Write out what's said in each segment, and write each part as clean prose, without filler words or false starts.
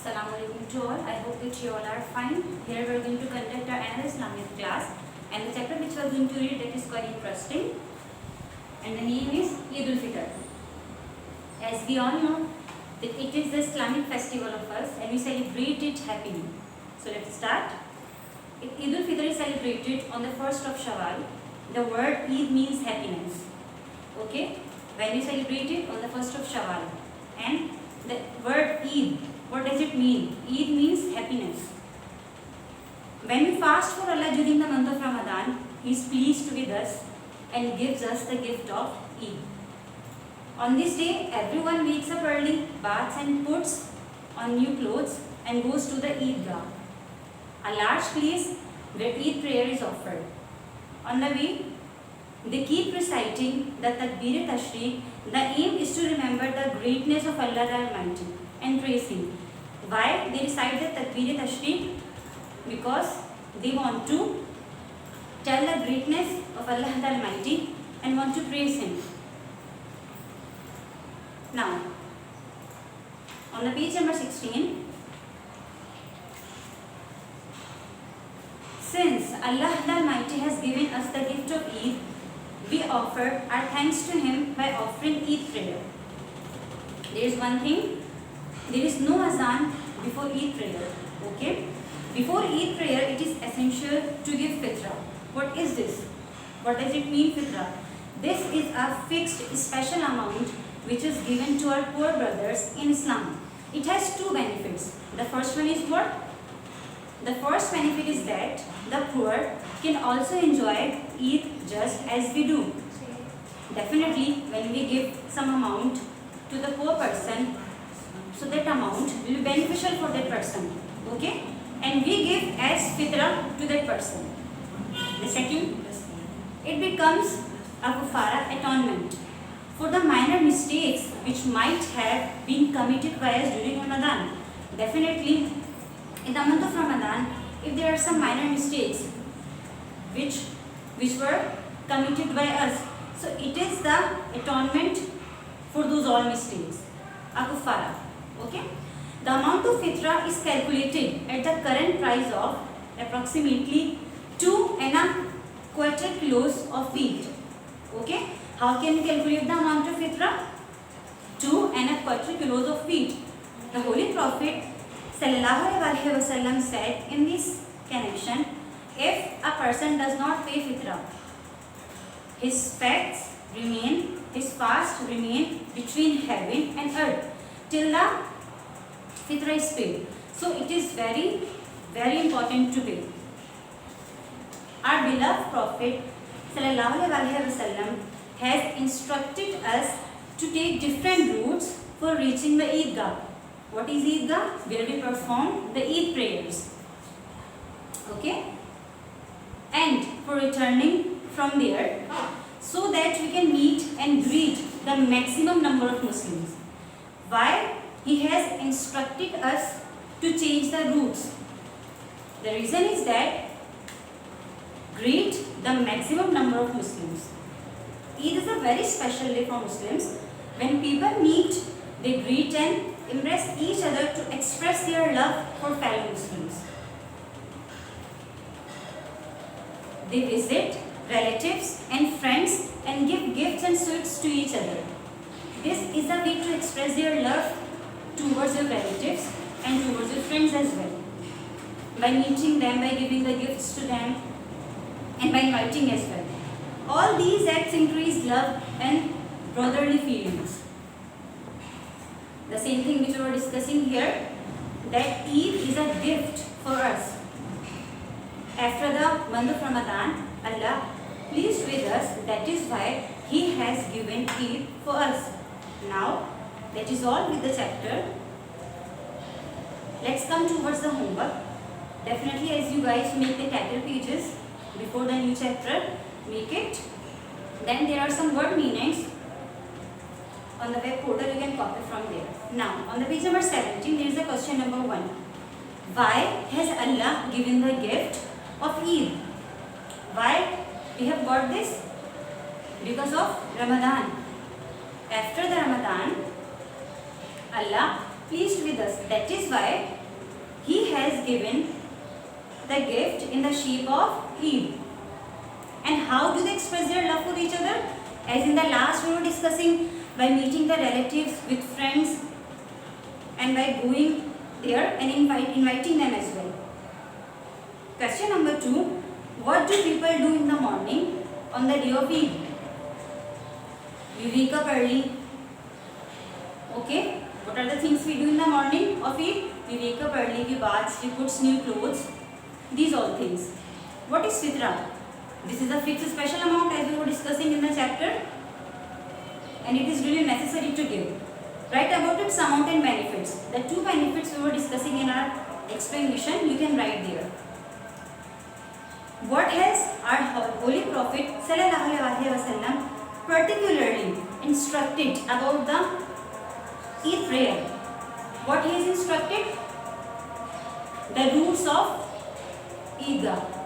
Assalamualaikum to all. I hope that you all are fine. Here we are going to conduct our another Islamic class, and the chapter which we are going to read, that is quite interesting, and the name is Eid al-Fitr. As we all know that it is the Islamic festival of us and we celebrate it happily. So let's start. Eid al-Fitr is celebrated on the 1st of Shawwal. The word Eid means happiness. Okay? When we celebrate it on the 1st of Shawwal. And the word Eid, what does it mean? Eid means happiness. When we fast for Allah during the month of Ramadan, He is pleased with us and gives us the gift of Eid. On this day, everyone wakes up early, baths and puts on new clothes and goes to the Eidgah, a large place where Eid prayer is offered. On the way, they keep reciting the Takbir Tashriq. The aim is to remember the greatness of Allah the Almighty and praise Him. Why they recite the Takbir Tashriq? Because they want to tell the greatness of Allah the Almighty and want to praise Him. Now, on the page number 16, since Allah the Almighty has given us the gift of Eid, we offer our thanks to Him by offering Eid prayer. There is one thing, there is no azan before Eid prayer. Okay? Before Eid prayer, it is essential to give fitra. What is this? What does it mean, fitra? This is a fixed special amount which is given to our poor brothers in Islam. It has two benefits. The first one is what? The first benefit is that the poor can also enjoy Eid just as we do. Definitely, when we give some amount to the poor person, so that amount will be beneficial for that person. Okay? And we give as fitra to that person. The second, it becomes a kufara atonement for the minor mistakes which might have been committed by us during Ramadan. Definitely, in the month of Ramadan, if there are some minor mistakes which were committed by us, so it is the atonement for those all mistakes, a kufara. Okay? The amount of fitra is calculated at the current price of approximately 2¼ kilos of wheat. Okay? How can we calculate the amount of fitra? 2¼ kilos of wheat. The Holy Prophet ﷺ said in this connection, if a person does not pay fitra, his fast remain between heaven and earth till the fitra is paid. So it is very, very important to pay. Our beloved Prophet ﷺ has instructed us to take different routes for reaching the Eidgah. What is Eidgah? Where we perform the Eid prayers. Okay? And for returning from there, so that we can meet and greet the maximum number of Muslims. Why? He has instructed us to change the routes. The reason is that greet the maximum number of Muslims. Eid is a very special day for Muslims. When people meet, they greet and embrace each other to express their love for fellow Muslims. They visit relatives and friends and give gifts and sweets to each other. This is a way to express their love towards your relatives and towards your friends as well. By meeting them, by giving the gifts to them, and by inviting as well. All these acts increase love and brotherly feelings. The same thing which we were discussing here, that Eid is a gift for us. After the month of Ramadan, Allah pleased with us, that is why He has given Eid for us. Now, that is all with the chapter. Let's come towards the homework. Definitely, as you guys make the title pages before the new chapter, make it. Then there are some word meanings on the web portal, you can copy from there. Now, on the page number 17, there is a question number 1. Why has Allah given the gift of Eid? Why we have got this? Because of Ramadan. After the Ramadan, Allah pleased with us. That is why he has given the gift in the shape of Eid. And how do they express their love for each other? As in the last we were discussing, by meeting the relatives with friends and by going there and inviting them as well. Question number 2. What do people do in the morning on the day of Eid? We wake up early. Okay. What are the things we do in the morning of Eid? We wake up early, we bath, we put new clothes. These all things. What is fitra? This is a fixed special amount as we were discussing in the chapter, and it is really necessary to give. Write about its amount and benefits. The 2 benefits we were discussing in our explanation, you can write there. What has our Holy Prophet Sallallahu Alaihi Wasallam particularly instructed about the Eid prayer? What he has instructed? The rules of Eidgah.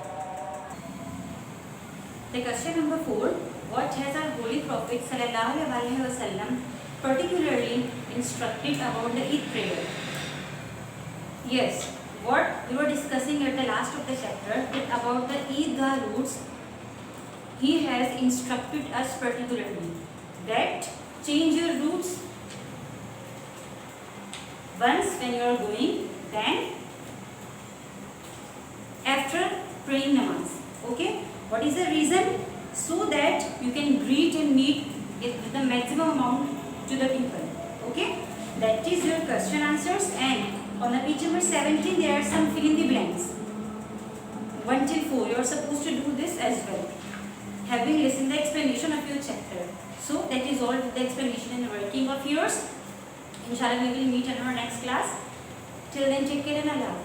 The question number 4. What has our Holy Prophet Sallallahu Alaihi Wasallam particularly instructed about the Eid prayer? Yes, what we were discussing at the last of the chapter, that about the Eidgah routes, he has instructed us particularly that change your routes once when you are going, then after praying namaz. Okay, what is the reason? So that you can greet and meet with the maximum amount to the people. Okay, that is your question answers. And on the page number 17 there are some fill in the blanks. 1 till 4 you are supposed to do this as well, having listened the explanation of your chapter. So that is all with the explanation and working of yours. Inshallah we will meet in our next class. Till then, take care and Allah.